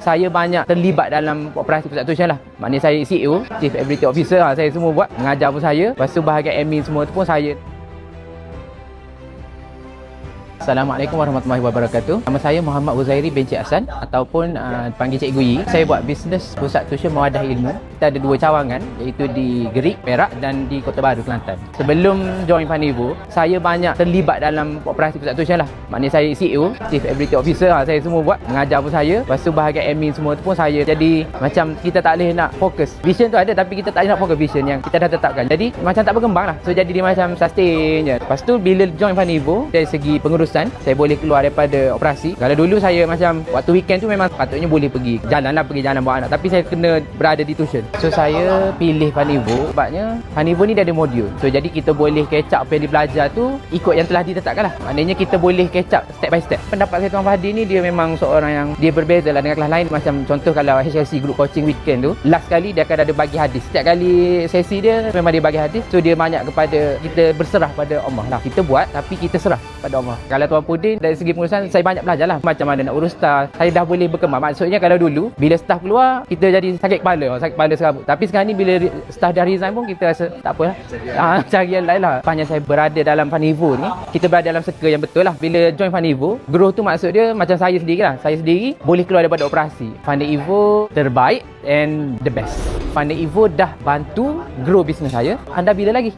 Saya banyak terlibat dalam operasi pusat tuition lah. Maknanya saya CEO, Chief Executive Officer lah. Saya semua buat. Mengajar pun saya. Lepas tu bahagian admin semua tu pun saya. Assalamualaikum warahmatullahi wabarakatuh. Nama saya Muhammad Huzairi bin Cik Hassan ataupun dipanggil Cikgu Yi. Saya buat bisnes pusat tuition mawadah ilmu. Kita ada 2 cawangan iaitu di Gerik, Perak dan di Kota Baru, Kelantan. Sebelum join Fanivo, saya banyak terlibat dalam operasi pusat tuition lah. Maknanya saya CEO, Chief Executive Officer lah. Saya semua buat. Mengajar pun saya. Lepas tu bahagian admin semua tu pun saya. Jadi macam kita tak boleh nak fokus. Vision tu ada tapi kita tak boleh nak fokus vision yang kita dah tetapkan. Jadi macam tak berkembang lah. So jadi dia macam sustain je. Lepas tu bila join Fanivo, dari segi pengurusan saya boleh keluar daripada operasi. Kalau dulu saya macam waktu weekend tu memang patutnya boleh pergi jalan bawa anak, tapi saya kena berada di tuition. So saya pilih Fanivo sebabnya Fanivo ni dia ada modul. So jadi kita boleh catch up apa yang dipelajar tu ikut yang telah ditetapkan lah. Maknanya kita boleh catch up step by step. Pendapat saya Tuan Fahdi ni dia memang seorang yang dia berbeza lah dengan kelas lain. Macam contoh kalau HLC group coaching weekend tu, last kali dia akan ada bagi hadis. Setiap kali sesi dia memang dia bagi hadis. So dia banyak kepada kita berserah pada Allah lah. Kita buat tapi kita serah pada Allah. Kalau Tuan Pudin dari segi pengurusan saya banyak belajar lah macam mana nak urus staff. Saya dah boleh berkembang. Maksudnya kalau dulu bila staff keluar kita jadi sakit kepala serabut. Tapi sekarang ni bila staff dah resign pun kita rasa tak apalah. Cari yang lain lah. Panjang saya berada dalam Fanivo ni, kita berada dalam circle yang betul lah. Bila join Fanivo, growth tu maksud dia macam saya sendiri lah. Saya sendiri boleh keluar daripada operasi. Fanivo terbaik and the best. Fanivo dah bantu grow bisnes saya. Anda bila lagi?